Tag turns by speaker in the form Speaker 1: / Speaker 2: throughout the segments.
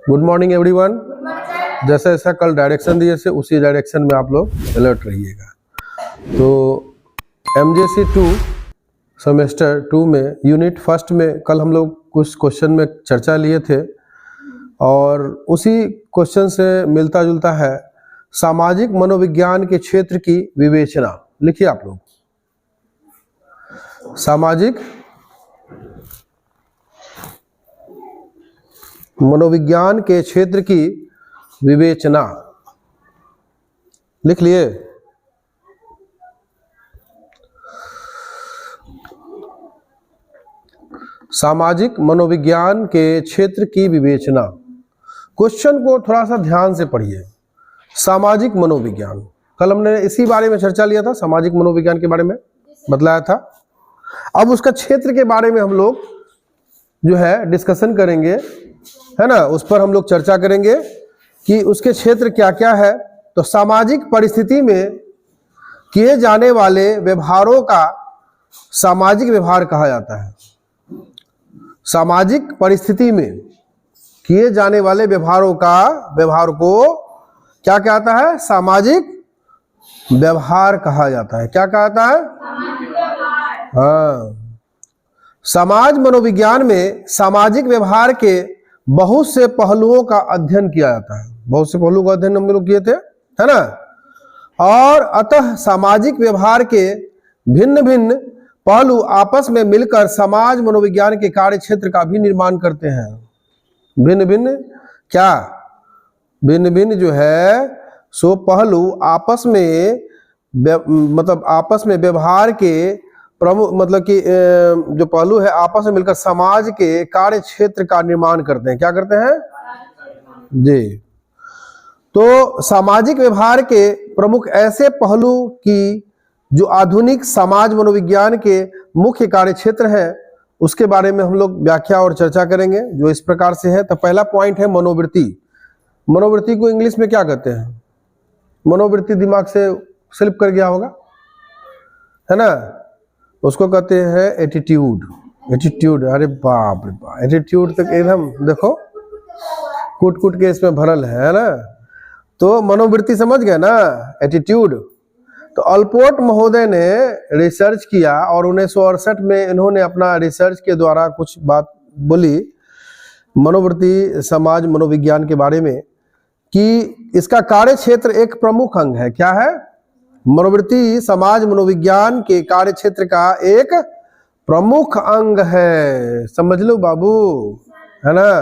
Speaker 1: Good morning everyone. जैसा जैसा कल डायरेक्शन दिए से उसी डायरेक्शन में आप लोग अलर्ट रहिएगा। तो MJC 2 सेमेस्टर 2 में यूनिट फर्स्ट में कल हम लोग कुछ क्वेश्चन में चर्चा लिए थे और उसी क्वेश्चन से मिलता जुलता है सामाजिक मनोविज्ञान के क्षेत्र की विवेचना। लिखिए आप लोग, सामाजिक मनोविज्ञान के क्षेत्र की विवेचना। लिख लिए? सामाजिक मनोविज्ञान के क्षेत्र की विवेचना। क्वेश्चन को थोड़ा सा ध्यान से पढ़िए। सामाजिक मनोविज्ञान, कल हमने इसी बारे में चर्चा लिया था, सामाजिक मनोविज्ञान के बारे में बतलाया था। अब उसका क्षेत्र के बारे में हम लोग जो है डिस्कशन करेंगे, है ना, उस पर हम लोग चर्चा करेंगे कि उसके क्षेत्र क्या क्या है। तो सामाजिक परिस्थिति में किए जाने वाले व्यवहारों का सामाजिक व्यवहार कहा जाता है। सामाजिक परिस्थिति में किए जाने वाले व्यवहार को क्या कहता है? सामाजिक व्यवहार कहा जाता है। क्या कहता है? हाँ। समाज मनोविज्ञान में सामाजिक व्यवहार के बहुत से पहलुओं का अध्ययन किया जाता है। बहुत से पहलुओं का अध्ययन हम लोग किए थे, है ना। और अतः सामाजिक व्यवहार के भिन्न भिन्न पहलू आपस में मिलकर समाज मनोविज्ञान के कार्य क्षेत्र का भी निर्माण करते हैं। भिन्न भिन्न क्या? भिन्न भिन्न जो है सो पहलू आपस में आपस में व्यवहार के प्रमुख मतलब कि जो पहलू है आपस में मिलकर समाज के कार्य क्षेत्र का निर्माण करते हैं। क्या करते हैं जी? तो सामाजिक व्यवहार के प्रमुख ऐसे पहलू की जो आधुनिक समाज मनोविज्ञान के मुख्य कार्य क्षेत्र है उसके बारे में हम लोग व्याख्या और चर्चा करेंगे, जो इस प्रकार से है। तो पहला पॉइंट है मनोवृत्ति। मनोवृत्ति को इंग्लिश में क्या कहते हैं? मनोवृत्ति दिमाग से स्लिप कर गया होगा, है ना। उसको कहते हैं एटीट्यूड। एटीट्यूड, अरे बाप रे बाप, एटीट्यूड तक एकदम देखो कूट कूट के इसमें भरल है ना। तो मनोवृत्ति समझ गए ना, एटीट्यूड। तो अल्पोर्ट महोदय ने रिसर्च किया और 1968 में इन्होंने अपना रिसर्च के द्वारा कुछ बात बोली मनोवृत्ति समाज मनोविज्ञान के बारे में कि इसका कार्य क्षेत्र एक प्रमुख अंग है। क्या है? मनोवृत्ति समाज मनोविज्ञान के कार्य क्षेत्र का एक प्रमुख अंग है। समझ लो बाबू, है ना।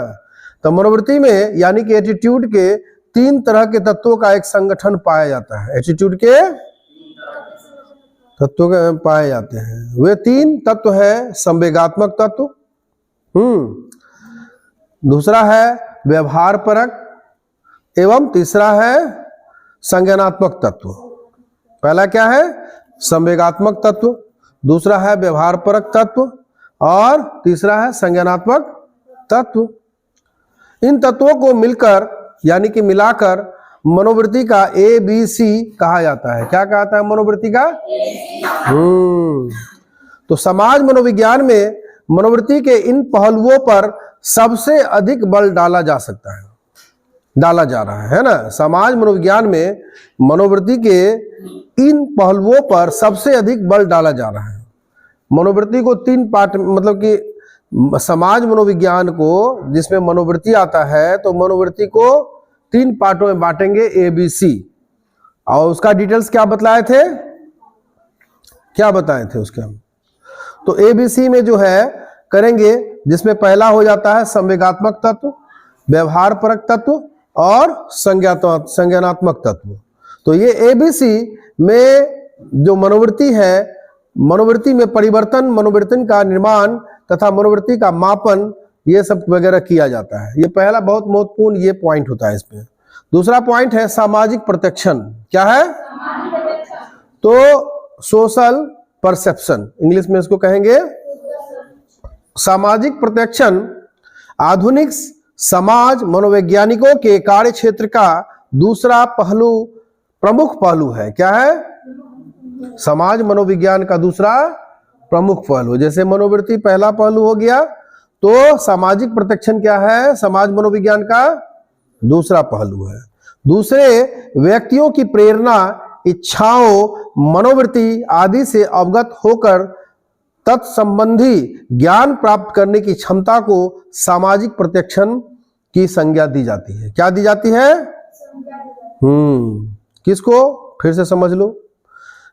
Speaker 1: तो मनोवृत्ति में यानी कि एटीट्यूड के 3 तरह के तत्वों का एक संगठन पाया जाता है। एटीट्यूड के तत्व पाए जाते हैं। वे 3 तत्व है संवेगात्मक तत्व, दूसरा है व्यवहार परक एवं तीसरा है संज्ञानात्मक तत्व। पहला क्या है? संवेगात्मक तत्व, दूसरा है व्यवहार परक तत्व और तीसरा है संज्ञानात्मक तत्व। इन तत्वों को मिलकर यानी कि मिलाकर मनोवृत्ति का ABC कहा जाता है। क्या कहता है मनोवृत्ति का? तो समाज मनोविज्ञान में मनोवृत्ति के इन पहलुओं पर सबसे अधिक बल डाला जा सकता है, डाला जा रहा है ना। समाज मनोविज्ञान में मनोवृत्ति के इन पहलुओं पर सबसे अधिक बल डाला जा रहा है। मनोवृत्ति को 3 पार्ट मतलब कि समाज मनोविज्ञान को जिसमें मनोवृत्ति आता है तो मनोवृत्ति को 3 पार्टों में बांटेंगे ABC। और उसका डिटेल्स क्या बतलाए थे? क्या बताए थे उसके हम? तो ABC में जो है करेंगे जिसमें पहला हो जाता है संवेगात्मक तत्व, व्यवहार परक तत्व और संज्ञानात्मक तत्व। तो ये ABC में जो मनोवृत्ति है, मनोवृत्ति में परिवर्तन, मनोवृत्ति का निर्माण तथा मनोवृत्ति का मापन ये सब वगैरह किया जाता है। ये पहला बहुत महत्वपूर्ण ये पॉइंट होता है इसमें। दूसरा पॉइंट है सामाजिक प्रत्यक्षण। क्या है? तो सोशल परसेप्शन, इंग्लिश में इसको कहेंगे सामाजिक प्रत्यक्षण आधुनिक समाज मनोवैज्ञानिकों के कार्य क्षेत्र का दूसरा पहलू, प्रमुख पहलू है। क्या है? समाज मनोविज्ञान का दूसरा प्रमुख पहलू। जैसे मनोवृत्ति पहला पहलू हो गया, तो सामाजिक प्रत्यक्षण क्या है? समाज मनोविज्ञान का दूसरा पहलू है। दूसरे व्यक्तियों की प्रेरणा, इच्छाओं, मनोवृत्ति आदि से अवगत होकर तत्संबंधी ज्ञान प्राप्त करने की क्षमता को सामाजिक प्रत्यक्षण की संज्ञा दी जाती है। क्या दी जाती है? किसको? फिर से समझ लो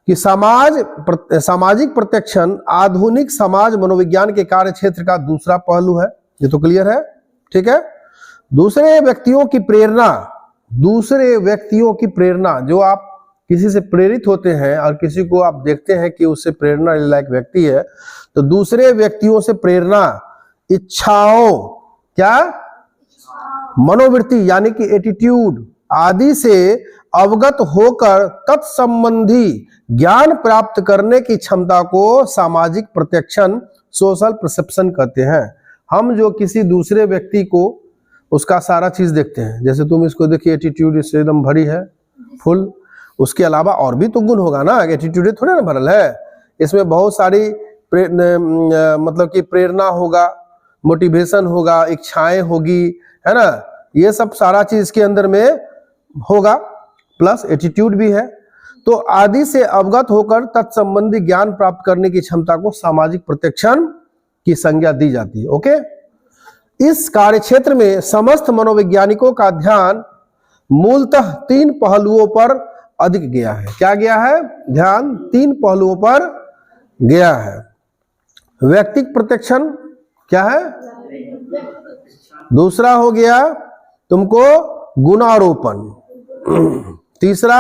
Speaker 1: कि सामाजिक प्रत्यक्षण आधुनिक समाज मनोविज्ञान के कार्य क्षेत्र का दूसरा पहलू है। ये तो क्लियर है, ठीक है। दूसरे व्यक्तियों की प्रेरणा, जो आप किसी से प्रेरित होते हैं और किसी को आप देखते हैं कि उससे प्रेरणा लायक व्यक्ति है, तो दूसरे व्यक्तियों से प्रेरणा, इच्छाओं, क्या, मनोवृत्ति यानी कि एटीट्यूड आदि से अवगत होकर तत्संबंधी ज्ञान प्राप्त करने की क्षमता को सामाजिक प्रत्यक्षण, सोशल परसेप्शन कहते हैं। हम जो किसी दूसरे व्यक्ति को उसका सारा चीज देखते हैं, जैसे तुम इसको देखिए, एटीट्यूड इससे एकदम भरी है, फुल, उसके अलावा और भी तो गुण होगा ना, एटीट्यूड थोड़े ना भरल है, इसमें बहुत सारी मतलब कि प्रेरणा होगा, मोटिवेशन होगा, इच्छाएं होगी, है ना, ये सब सारा चीज इसके अंदर में होगा, प्लस एटीट्यूड भी है। तो आदि से अवगत होकर तत्संबंधी ज्ञान प्राप्त करने की क्षमता को सामाजिक प्रत्यक्षण की संज्ञा दी जाती है। ओके, इस कार्य क्षेत्र में समस्त मनोवैज्ञानिकों का ध्यान मूलतः 3 पहलुओं पर अधिक गया है। क्या गया है? ध्यान 3 पहलुओं पर गया है। व्यक्तिक प्रत्यक्षण क्या है? दूसरा हो गया तुमको गुणारोपण, तीसरा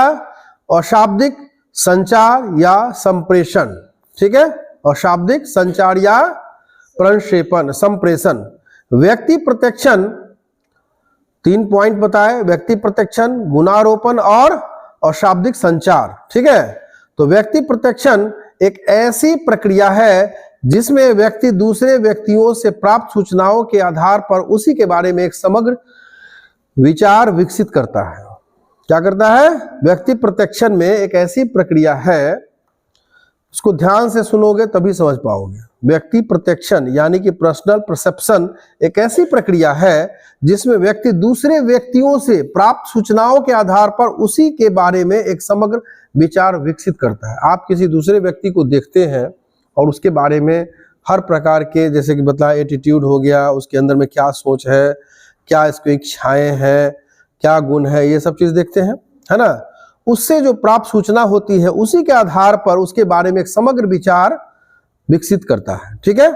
Speaker 1: अशाब्दिक संचार या संप्रेषण, ठीक है, अशाब्दिक संचार या प्रक्षेपण, संप्रेषण। व्यक्ति प्रत्यक्षण 3 पॉइंट बताए, व्यक्ति प्रत्यक्षण, गुणारोपण और अशाब्दिक संचार, ठीक है। तो व्यक्ति प्रत्यक्षण एक ऐसी प्रक्रिया है जिसमें व्यक्ति दूसरे व्यक्तियों से प्राप्त सूचनाओं के आधार पर उसी के बारे में एक समग्र विचार विकसित करता है। क्या करता है? व्यक्ति प्रत्यक्षण में एक ऐसी प्रक्रिया है, उसको ध्यान से सुनोगे तभी समझ पाओगे। व्यक्ति प्रत्यक्षण यानी कि पर्सनल परसेप्शन एक ऐसी प्रक्रिया है जिसमें व्यक्ति दूसरे व्यक्तियों से प्राप्त सूचनाओं के आधार पर उसी के बारे में एक समग्र विचार विकसित करता है। आप किसी दूसरे व्यक्ति को देखते हैं और उसके बारे में हर प्रकार के, जैसे कि बताया, एटीट्यूड हो गया, उसके अंदर में क्या सोच है, क्या इसको इच्छाएं हैं, क्या गुण है, ये सब चीज देखते हैं, है ना। उससे जो प्राप्त सूचना होती है उसी के आधार पर उसके बारे में एक समग्र विचार विकसित करता है। ठीक है,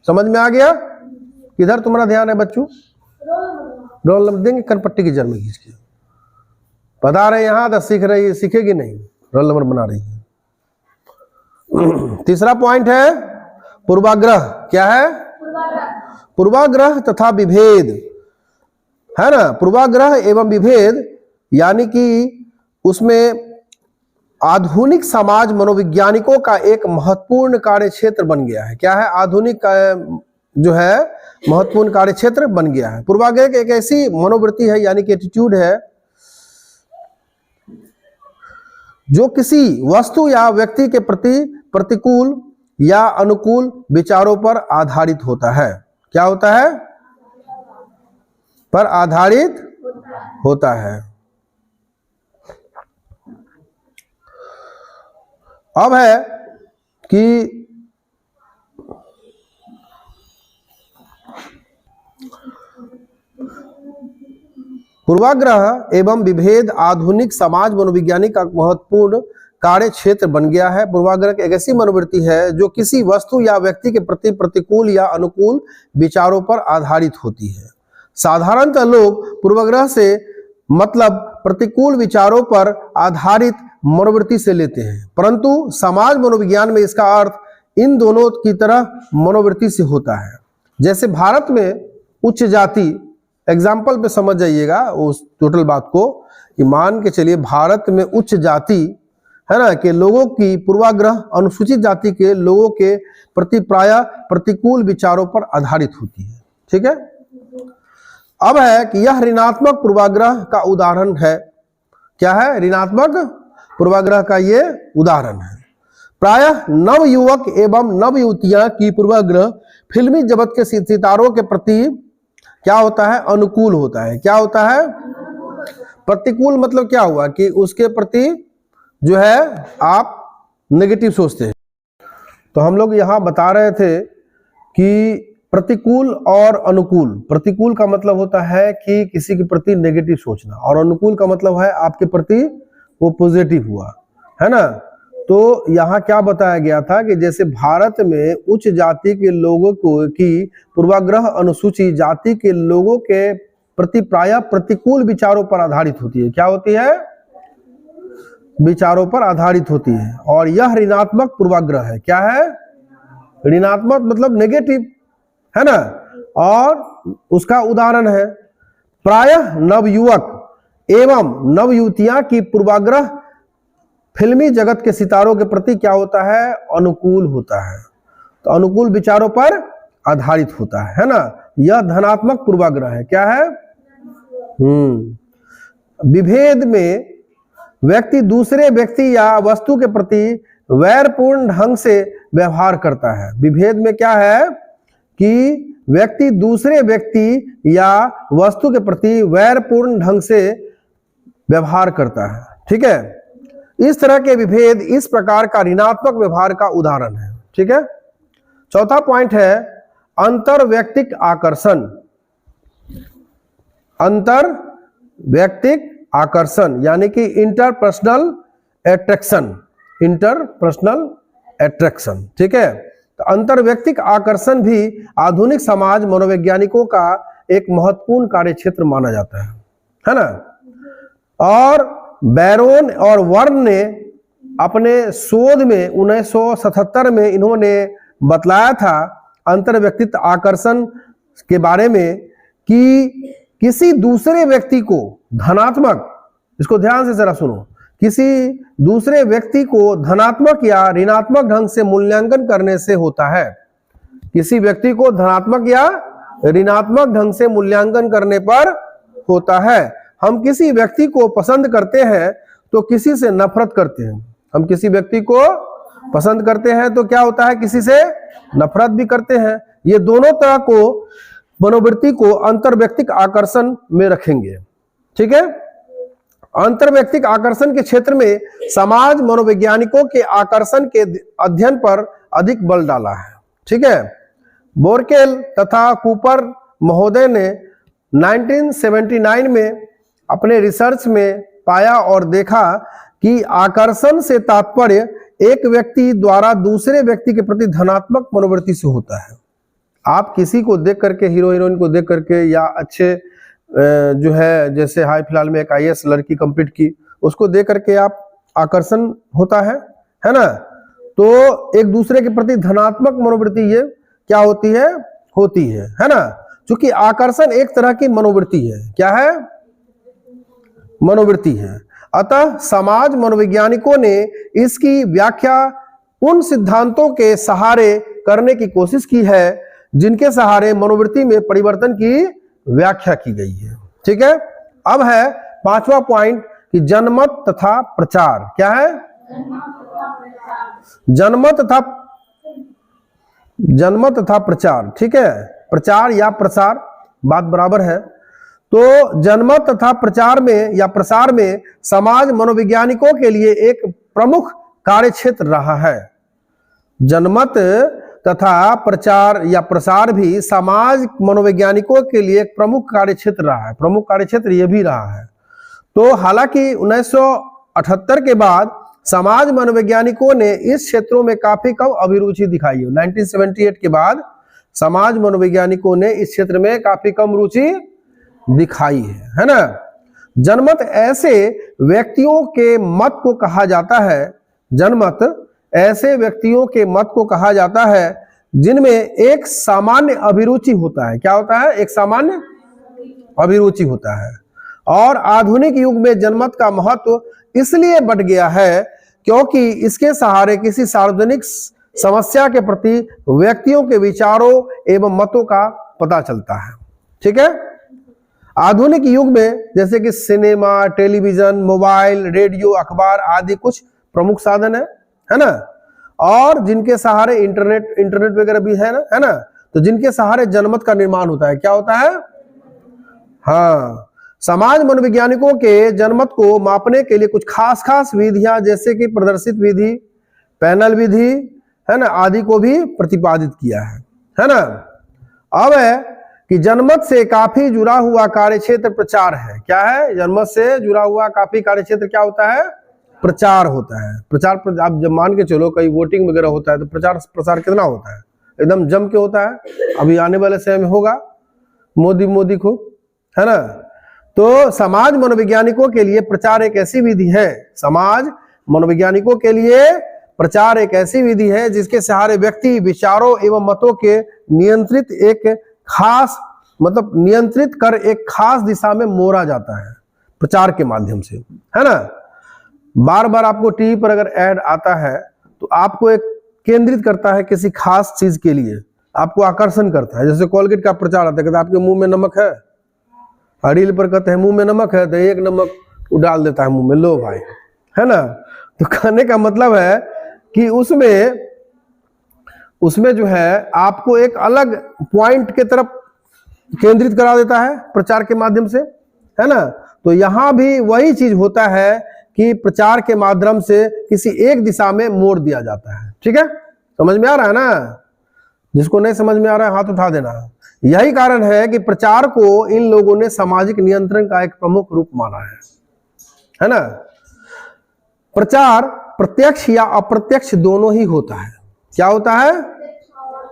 Speaker 1: समझ में आ गया? किधर तुम्हारा ध्यान है बच्चों? रोल नंबर देंगे, कनपट्टी की जड़ में खींच के बता रहे यहाँ तो सीख रही है, सीखेगी नहीं, रोल नंबर बना रही है। तीसरा पॉइंट है पूर्वाग्रह। क्या है? पूर्वाग्रह तथा विभेद, है ना। पूर्वाग्रह एवं विभेद यानी कि उसमें आधुनिक समाज मनोवैज्ञानिकों का एक महत्वपूर्ण कार्य क्षेत्र बन गया है। क्या है? आधुनिक जो है महत्वपूर्ण कार्य क्षेत्र बन गया है। पूर्वाग्रह एक ऐसी मनोवृत्ति है यानी कि एटीट्यूड है जो किसी वस्तु या व्यक्ति के प्रति प्रतिकूल या अनुकूल विचारों पर आधारित होता है। क्या होता है? पर आधारित होता है। अब है कि पूर्वाग्रह एवं विभेद आधुनिक समाज मनोविज्ञानी का महत्वपूर्ण कार्य क्षेत्र बन गया है। पूर्वाग्रह एक ऐसी मनोवृत्ति है जो किसी वस्तु या व्यक्ति के प्रति प्रतिकूल या अनुकूल विचारों पर आधारित होती है। साधारणतः लोग पूर्वाग्रह से मतलब प्रतिकूल विचारों पर आधारित मनोवृत्ति से लेते हैं, परंतु समाज मनोविज्ञान में इसका अर्थ इन दोनों की तरह मनोवृत्ति से होता है। जैसे भारत में उच्च जाति, एग्जाम्पल पे समझ जाइएगा उस टोटल बात को, कि मान के चलिए भारत में उच्च जाति है ना के लोगों की पूर्वाग्रह अनुसूचित जाति के लोगों के प्रति प्रायः प्रतिकूल विचारों पर आधारित होती है। ठीक है, अब है कि यह ऋणात्मक पूर्वाग्रह का उदाहरण है। क्या है? ऋणात्मक पूर्वाग्रह का ये उदाहरण है। प्रायः नव युवक एवं नव युवतियां की पूर्वाग्रह फिल्मी जगत के सितारों के प्रति क्या होता है? अनुकूल होता है। क्या होता है? प्रतिकूल मतलब क्या हुआ कि उसके प्रति जो है आप नेगेटिव सोचते हैं। तो हम लोग यहां बता रहे थे कि प्रतिकूल और अनुकूल, प्रतिकूल का मतलब होता है कि किसी के प्रति नेगेटिव सोचना, और अनुकूल का मतलब है आपके प्रति वो पॉजिटिव हुआ, है ना। तो यहाँ क्या बताया गया था कि जैसे भारत में उच्च जाति के लोगों को की पूर्वाग्रह अनुसूची जाति के लोगों के प्रति प्रायः प्रतिकूल विचारों पर आधारित होती है। क्या होती है? विचारों पर आधारित होती है, और यह ऋणात्मक पूर्वाग्रह है। क्या है? ऋणात्मक मतलब नेगेटिव, है ना। और उसका उदाहरण है प्रायः नवयुवक एवं नवयुवतियां की पूर्वाग्रह फिल्मी जगत के सितारों के प्रति क्या होता है? अनुकूल होता है। तो अनुकूल विचारों पर आधारित होता है ना। यह धनात्मक पूर्वाग्रह है। क्या है? विभेद में व्यक्ति दूसरे व्यक्ति या वस्तु के प्रति वैरपूर्ण ढंग से व्यवहार करता है। विभेद में क्या है कि व्यक्ति दूसरे व्यक्ति या वस्तु के प्रति वैरपूर्ण ढंग से व्यवहार करता है। ठीक है, इस तरह के विभेद इस प्रकार का ऋणात्मक व्यवहार का उदाहरण है। ठीक है। चौथा पॉइंट है अंतरवैयक्तिक आकर्षण। अंतरवैयक्तिक आकर्षण यानी कि इंटरपर्सनल एट्रैक्शन, इंटरपर्सनल एट्रैक्शन। ठीक है। तो अंतरवैयक्तिक आकर्षण भी आधुनिक समाज मनोवैज्ञानिकों का एक महत्वपूर्ण कार्यक्षेत्र माना जाता है ना। और बैरोन और वर्न ने अपने शोध में 1977 में इन्होंने बतलाया था अंतरव्यक्तित्व आकर्षण के बारे में कि किसी दूसरे व्यक्ति को धनात्मक, इसको ध्यान से जरा सुनो, किसी दूसरे व्यक्ति को धनात्मक या ऋणात्मक ढंग से मूल्यांकन करने से होता है। किसी व्यक्ति को धनात्मक या ऋणात्मक ढंग से मूल्यांकन करने पर होता है। हम किसी व्यक्ति को पसंद करते हैं तो किसी से नफरत करते हैं। हम किसी व्यक्ति को पसंद करते हैं तो क्या होता है? किसी से नफरत भी करते हैं। ये दोनों तरह को मनोवृत्ति को अंतरवैयक्तिक आकर्षण में रखेंगे। ठीक है। अंतरवैयक्तिक आकर्षण के क्षेत्र में समाज मनोवैज्ञानिकों के आकर्षण के अध्ययन पर अधिक बल डाला है। ठीक है। बोरकेल तथा कूपर महोदय ने 1979 में अपने रिसर्च में पाया और देखा कि आकर्षण से तात्पर्य एक व्यक्ति द्वारा दूसरे व्यक्ति के प्रति धनात्मक मनोवृत्ति से होता है। आप किसी को देख करके, हीरो हीरोइन को देख करके, या अच्छे जो है जैसे हाल फिलहाल में एक IAS लड़की कंप्लीट की, उसको देख करके आप आकर्षण होता है ना। तो एक दूसरे के प्रति धनात्मक मनोवृत्ति ये क्या होती है ना। क्योंकि आकर्षण एक तरह की मनोवृत्ति है। क्या है? मनोवृत्ति है। अतः समाज मनोवैज्ञानिकों ने इसकी व्याख्या उन सिद्धांतों के सहारे करने की कोशिश की है जिनके सहारे मनोवृत्ति में परिवर्तन की व्याख्या की गई है। ठीक है। अब है पांचवा पॉइंट कि जनमत तथा प्रचार। क्या है? जनमत तथा प्रचार। ठीक है। प्रचार या प्रसार बात बराबर है। तो जनमत तथा प्रचार में या प्रसार में समाज मनोवैज्ञानिकों के लिए एक प्रमुख कार्यक्षेत्र रहा है। जनमत तथा प्रचार या प्रसार भी समाज मनोवैज्ञानिकों के लिए एक प्रमुख कार्यक्षेत्र रहा है। प्रमुख कार्यक्षेत्र यह भी रहा है। तो हालांकि 1978 के बाद समाज मनोवैज्ञानिकों ने इस क्षेत्रों में काफी कम अभिरुचि दिखाई है। 1978 के बाद समाज मनोवैज्ञानिकों ने इस क्षेत्र में काफी कम रुचि दिखाई है ना। जनमत ऐसे व्यक्तियों के मत को कहा जाता है, जनमत ऐसे व्यक्तियों के मत को कहा जाता है जिनमें एक सामान्य अभिरुचि होता है। क्या होता है? एक सामान्य अभिरुचि होता है। और आधुनिक युग में जनमत का महत्व इसलिए बढ़ गया है क्योंकि इसके सहारे किसी सार्वजनिक समस्या के प्रति व्यक्तियों के विचारों एवं मतों का पता चलता है। ठीक है। आधुनिक युग में जैसे कि सिनेमा, टेलीविजन, मोबाइल, रेडियो, अखबार आदि कुछ प्रमुख साधन है ना। और जिनके सहारे इंटरनेट वगैरह भी है ना, तो जिनके सहारे जनमत का निर्माण होता है। क्या होता है? हाँ, समाज मनोवैज्ञानिकों के जनमत को मापने के लिए कुछ खास खास विधियां जैसे कि प्रदर्शित विधि, पैनल विधि, है ना, आदि को भी प्रतिपादित किया है ना। अब है कि जनमत से काफी जुड़ा हुआ कार्यक्षेत्र प्रचार है। क्या है? जनमत से जुड़ा हुआ काफी कार्यक्षेत्र क्या होता है? प्रचार होता है। प्रचार आप जब मान के चलो कहीं वोटिंग वगैरह होता है तो प्रचार प्रसार कितना होता है? एकदम जम के होता है। अभी आने वाले समय में होगा मोदी खूब, है ना। तो समाज मनोवैज्ञानिकों के लिए प्रचार एक ऐसी विधि है, समाज मनोवैज्ञानिकों के लिए प्रचार एक ऐसी विधि है जिसके सहारे व्यक्ति विचारों एवं मतों के नियंत्रित कर एक खास दिशा में मोड़ा जाता है प्रचार के माध्यम से, है ना। बार बार आपको टीवी पर अगर ऐड आता है तो आपको एक केंद्रित करता है किसी खास चीज के लिए, आपको आकर्षण करता है। जैसे कोलगेट का प्रचार आता है, कहते आपके मुंह में नमक है, रील पर कहते हैं मुंह में नमक है, तो एक नमक डाल देता है मुंह में, लो भाई, है ना। तो कहने का मतलब है कि उसमें जो है आपको एक अलग पॉइंट के तरफ केंद्रित करा देता है प्रचार के माध्यम से, है ना। तो यहां भी वही चीज होता है कि प्रचार के माध्यम से किसी एक दिशा में मोड़ दिया जाता है। ठीक है, समझ में आ रहा है ना? जिसको नहीं समझ में आ रहा है हाथ उठा देना। यही कारण है कि प्रचार को इन लोगों ने सामाजिक नियंत्रण का एक प्रमुख रूप माना है ना। प्रचार प्रत्यक्ष या अप्रत्यक्ष दोनों ही होता है। क्या होता है?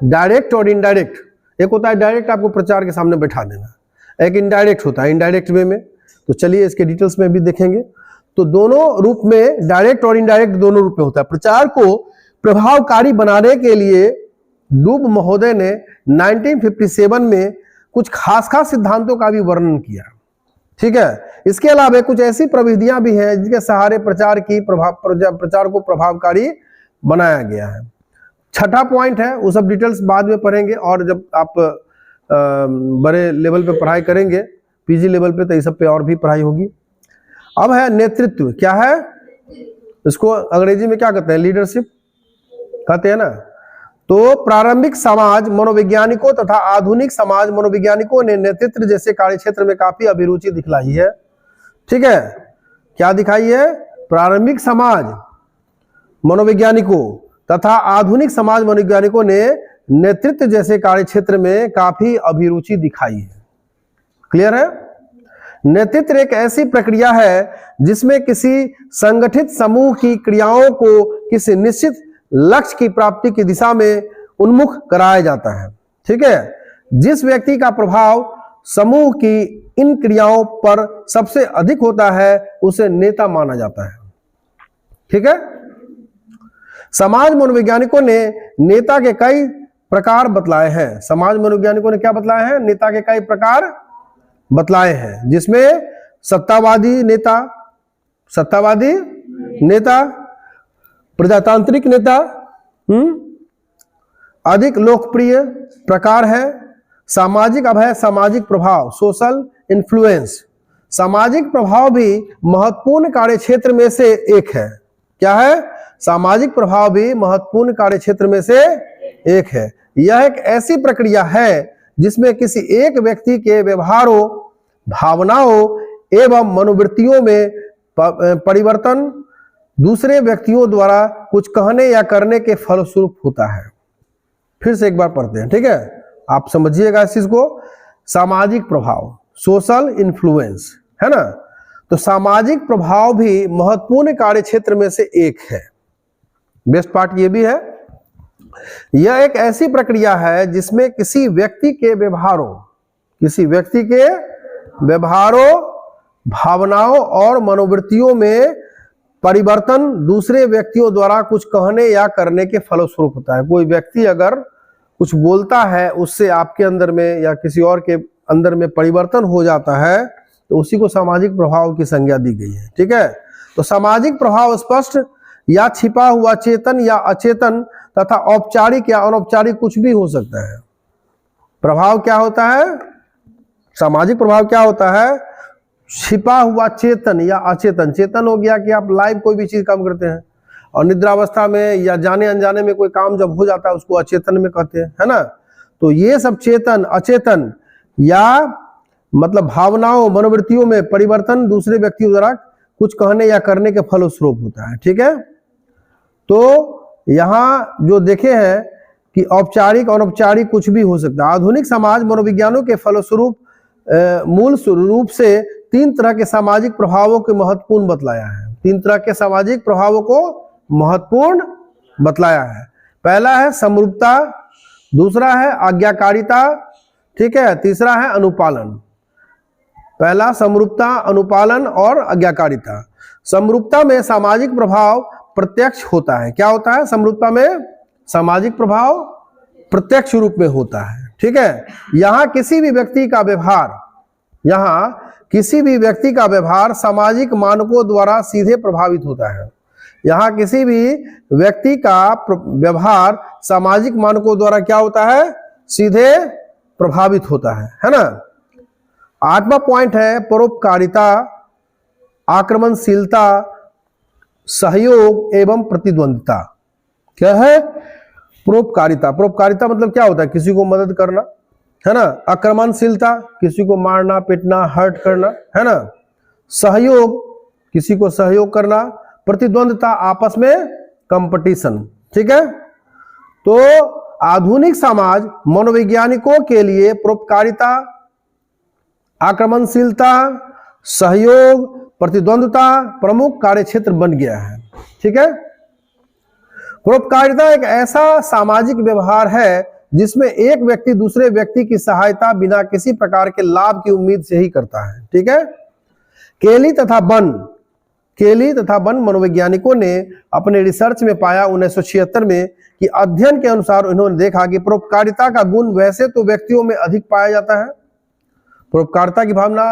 Speaker 1: डायरेक्ट और इनडायरेक्ट। एक होता है डायरेक्ट, आपको प्रचार के सामने बैठा देना, एक इनडायरेक्ट होता है, इनडायरेक्ट वे में। तो चलिए इसके डिटेल्स में भी देखेंगे। तो दोनों रूप में, डायरेक्ट और इनडायरेक्ट दोनों रूप में होता है। प्रचार को प्रभावकारी बनाने के लिए डूब महोदय ने 1957 में कुछ खास सिद्धांतों का भी वर्णन किया। ठीक है, इसके अलावा कुछ ऐसी प्रविधियां भी हैं जिनके सहारे प्रचार को प्रभावकारी बनाया गया है। छठा पॉइंट है, वो सब डिटेल्स बाद में पढ़ेंगे, और जब आप बड़े लेवल पे पढ़ाई करेंगे, पीजी लेवल पे, तो इस सब पे और भी पढ़ाई होगी। अब है नेतृत्व। क्या है? इसको अंग्रेजी में क्या कहते हैं? लीडरशिप कहते हैं ना। तो प्रारंभिक समाज मनोवैज्ञानिकों तथा आधुनिक समाज मनोवैज्ञानिकों ने नेतृत्व जैसे कार्यक्षेत्र में काफी अभिरुचि दिखलाई है। ठीक है, क्या दिखाई है? प्रारंभिक समाज मनोवैज्ञानिकों तथा आधुनिक समाज मनोवैज्ञानिकों ने नेतृत्व जैसे कार्यक्षेत्र में काफी अभिरुचि दिखाई है। क्लियर है? नेतृत्व एक ऐसी प्रक्रिया है जिसमें किसी संगठित समूह की क्रियाओं को किसी निश्चित लक्ष्य की प्राप्ति की दिशा में उन्मुख कराया जाता है। ठीक है, जिस व्यक्ति का प्रभाव समूह की इन क्रियाओं पर सबसे अधिक होता है उसे नेता माना जाता है। ठीक है, समाज मनोवैज्ञानिकों ने नेता के कई प्रकार बतलाए हैं। समाज मनोवैज्ञानिकों ने क्या बतलाए हैं? नेता के कई प्रकार बतलाए हैं, जिसमें सत्तावादी नेता, प्रजातांत्रिक नेता अधिक लोकप्रिय प्रकार है। सामाजिक, अब है सामाजिक प्रभाव, सोशल इन्फ्लुएंस। सामाजिक प्रभाव भी महत्वपूर्ण कार्यक्षेत्र में से एक है। क्या है? सामाजिक प्रभाव भी महत्वपूर्ण कार्यक्षेत्र में से एक है। यह एक ऐसी प्रक्रिया है जिसमें किसी एक व्यक्ति के व्यवहारों, भावनाओं एवं मनोवृत्तियों में परिवर्तन दूसरे व्यक्तियों द्वारा कुछ कहने या करने के फलस्वरूप होता है। फिर से एक बार पढ़ते हैं, ठीक है, आप समझिएगा इस चीज को। सामाजिक प्रभाव, सोशल इन्फ्लुएंस, है ना। तो सामाजिक प्रभाव भी महत्वपूर्ण कार्यक्षेत्र में से एक है। बेस्ट पार्ट ये भी है, यह एक ऐसी प्रक्रिया है जिसमें किसी व्यक्ति के व्यवहारों, भावनाओं और मनोवृत्तियों में परिवर्तन दूसरे व्यक्तियों द्वारा कुछ कहने या करने के फलस्वरूप होता है। कोई व्यक्ति अगर कुछ बोलता है, उससे आपके अंदर में या किसी और के अंदर में परिवर्तन हो जाता है, तो उसी को सामाजिक प्रभाव की संज्ञा दी गई है। ठीक है, तो सामाजिक प्रभाव स्पष्ट या छिपा हुआ, चेतन या अचेतन तथा औपचारिक या अनौपचारिक कुछ भी हो सकता है। प्रभाव क्या होता है? सामाजिक प्रभाव क्या होता है? छिपा हुआ, चेतन या अचेतन। चेतन हो गया कि आप लाइव कोई भी चीज काम करते हैं, और निद्रावस्था में या जाने अनजाने में कोई काम जब हो जाता है उसको अचेतन में कहते हैं, है ना। तो ये सब चेतन, अचेतन या मतलब भावनाओं मनोवृत्तियों में परिवर्तन दूसरे व्यक्तियों द्वारा कुछ कहने या करने के फलस्वरूप होता है। ठीक है, तो यहां जो देखे हैं कि औपचारिक और अनौपचारिक कुछ भी हो सकता है। आधुनिक समाज मनोविज्ञानों के फलस्वरूप मूल रूप से 3 तरह के सामाजिक प्रभावों के महत्वपूर्ण बतलाया है। 3 तरह के सामाजिक प्रभावों को महत्वपूर्ण बतलाया है। पहला है समरूपता, दूसरा है आज्ञाकारिता, ठीक है, तीसरा है अनुपालन। पहला समरूपता, अनुपालन और आज्ञाकारिता। समरूपता में सामाजिक प्रभाव प्रत्यक्ष होता है। क्या होता है? समरूपता में सामाजिक प्रभाव प्रत्यक्ष रूप में होता है। ठीक है, यहां किसी भी व्यक्ति का व्यवहार सामाजिक मानकों द्वारा सीधे प्रभावित होता है। यहां किसी भी व्यक्ति का व्यवहार सामाजिक मानकों द्वारा क्या होता है? सीधे प्रभावित होता है ना। 8वां पॉइंट है परोपकारिता, आक्रमणशीलता, सहयोग एवं प्रतिद्वंदिता। क्या है? परोपकारिता। परोपकारिता मतलब क्या होता है? किसी को मदद करना, है ना। आक्रमणशीलता, किसी को मारना पीटना हर्ट करना, है ना। सहयोग, किसी को सहयोग करना। प्रतिद्वंदिता, आपस में कंपटीशन। ठीक है, तो आधुनिक समाज मनोवैज्ञानिकों के लिए परोपकारिता, आक्रमणशीलता, सहयोग, प्रतिद्वंदिता प्रमुख कार्यक्षेत्र बन गया है। ठीक है, परोपकारिता एक ऐसा सामाजिक व्यवहार है जिसमें एक व्यक्ति दूसरे व्यक्ति की सहायता बिना किसी प्रकार के लाभ की उम्मीद से ही करता है। ठीक है, केली तथा बन मनोवैज्ञानिकों ने अपने रिसर्च में पाया 1976 में कि अध्ययन के अनुसार उन्होंने देखा कि परोपकारिता का गुण वैसे तो व्यक्तियों में अधिक पाया जाता है, परोपकारिता की भावना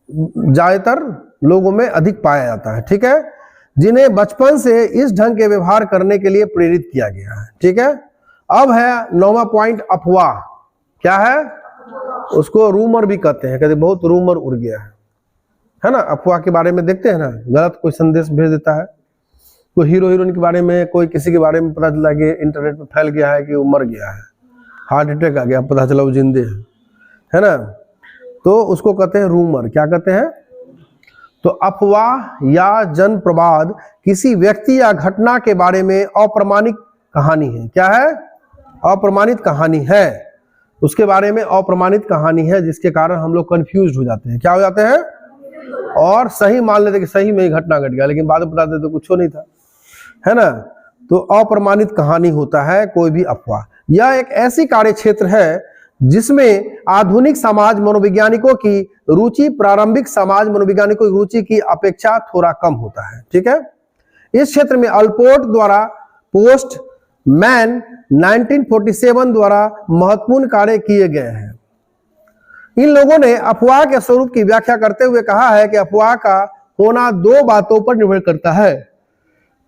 Speaker 1: ज्यादातर लोगों में अधिक पाया जाता है। ठीक है, जिन्हें बचपन से इस ढंग के व्यवहार करने के लिए प्रेरित किया गया है। ठीक है, अब है 9वां पॉइंट अफवाह। क्या है? उसको रूमर भी कहते हैं, कहते बहुत रूमर उड़ गया है ना। अफवाह के बारे में देखते हैं ना, गलत कोई संदेश भेज देता है, कोई हीरो हीरोइन के बारे में, कोई किसी के बारे में पता चला कि इंटरनेट पे फैल गया है कि वो मर गया है, हार्ट अटैक आ गया, पता चला वो जिंदे है ना, तो उसको कहते हैं रूमर। क्या कहते हैं? तो अफवाह या जनप्रवाद किसी व्यक्ति या घटना के बारे में अप्रमाणित कहानी है। क्या है? अप्रमाणित कहानी है, उसके बारे में अप्रमाणित कहानी है, जिसके कारण हम लोग कंफ्यूज हो जाते हैं। क्या हो जाते हैं? और सही मान लेते कि सही में ही घटना घट गया, लेकिन बाद में बताते तो कुछ नहीं था, है ना। तो अप्रमाणित कहानी होता है कोई भी अफवाह। यह एक ऐसी कार्य क्षेत्र है जिसमें आधुनिक समाज मनोवैज्ञानिकों की रुचि प्रारंभिक समाज मनोवैज्ञानिकों की रुचि की अपेक्षा थोड़ा कम होता है। ठीक है, इस क्षेत्र में अल्पोर्ट द्वारा पोस्टमैन 1947 द्वारा महत्वपूर्ण कार्य किए गए हैं। इन लोगों ने अफवाह के स्वरूप की व्याख्या करते हुए कहा है कि अफवाह का होना 2 बातों पर निर्भर करता है।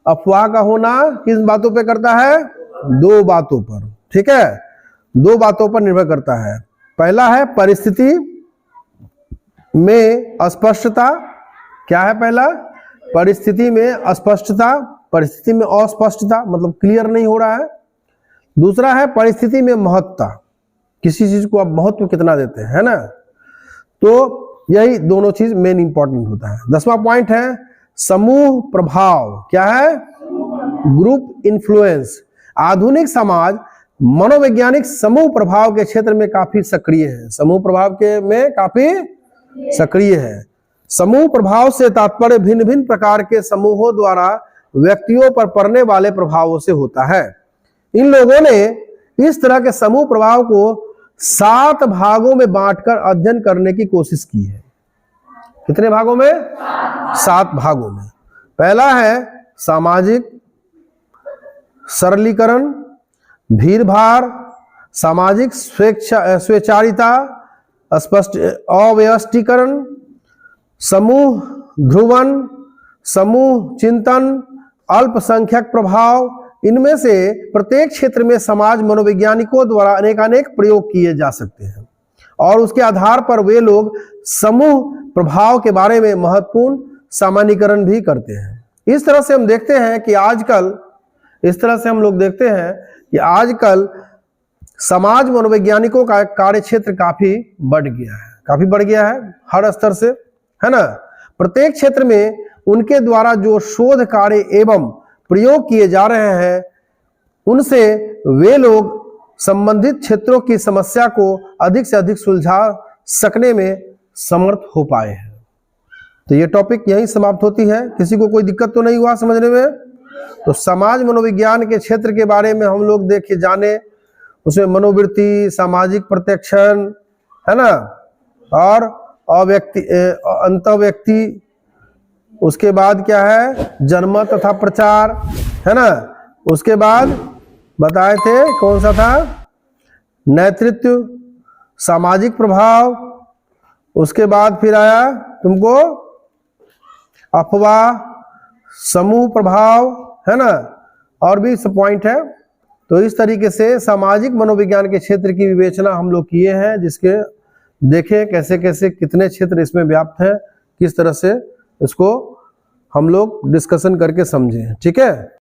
Speaker 1: अफवाह का होना किस बातों पर करता है? 2 बातों पर। ठीक है, 2 बातों पर निर्भर करता है। पहला है परिस्थिति में अस्पष्टता। क्या है पहला? परिस्थिति में अस्पष्टता, परिस्थिति में अस्पष्टता मतलब क्लियर नहीं हो रहा है। दूसरा है परिस्थिति में महत्ता, किसी चीज को आप महत्व कितना देते हैं, है ना। तो यही दोनों चीज मेन इंपॉर्टेंट होता है। 10वां पॉइंट है समूह प्रभाव। क्या है? Group influence. आधुनिक समाज मनोवैज्ञानिक समूह प्रभाव के क्षेत्र में काफी सक्रिय है। समूह प्रभाव के में काफी सक्रिय है। समूह प्रभाव से तात्पर्य भिन्न भिन्न प्रकार के समूहों द्वारा व्यक्तियों पर पड़ने वाले प्रभावों से होता है। इन लोगों ने इस तरह के समूह प्रभाव को 7 भागों में बांटकर अध्ययन करने की कोशिश की है। कितने भागों में? 7 भागों में। पहला है सामाजिक सरलीकरण, भीड़भाड़, सामाजिक स्वेच्छाचारिता, स्पष्ट अव्यवस्थीकरण, समूह ध्रुवन, समूह चिंतन, अल्पसंख्यक प्रभाव। इनमें से प्रत्येक क्षेत्र में समाज मनोवैज्ञानिकों द्वारा अनेकानेक प्रयोग किए जा सकते हैं और उसके आधार पर वे लोग समूह प्रभाव के बारे में महत्वपूर्ण सामान्यीकरण भी करते हैं। इस तरह से हम देखते हैं कि आजकल समाज मनोवैज्ञानिकों का कार्य क्षेत्र काफी बढ़ गया है। काफी बढ़ गया है हर स्तर से, है ना। प्रत्येक क्षेत्र में उनके द्वारा जो शोध कार्य एवं प्रयोग किए जा रहे हैं उनसे वे लोग संबंधित क्षेत्रों की समस्या को अधिक से अधिक सुलझा सकने में समर्थ हो पाए हैं। तो ये टॉपिक यहीं समाप्त होती है। किसी को कोई दिक्कत तो नहीं हुआ समझने में? तो समाज मनोविज्ञान के क्षेत्र के बारे में हम लोग देखे जाने, उसमें मनोवृत्ति, सामाजिक प्रत्यक्षण, है ना, और अव्यक्ति अंतःव्यक्ति, उसके बाद क्या है जन्म तथा प्रचार, है ना, उसके बाद बताए थे कौन सा था नेतृत्व, सामाजिक प्रभाव, उसके बाद फिर आया तुमको अफवाह, समूह प्रभाव, है ना, और भी सब पॉइंट है। तो इस तरीके से सामाजिक मनोविज्ञान के क्षेत्र की विवेचना हम लोग किए हैं, जिसके देखें कैसे कैसे कितने क्षेत्र इसमें व्याप्त है, किस तरह से इसको हम लोग डिस्कशन करके समझें। ठीक है।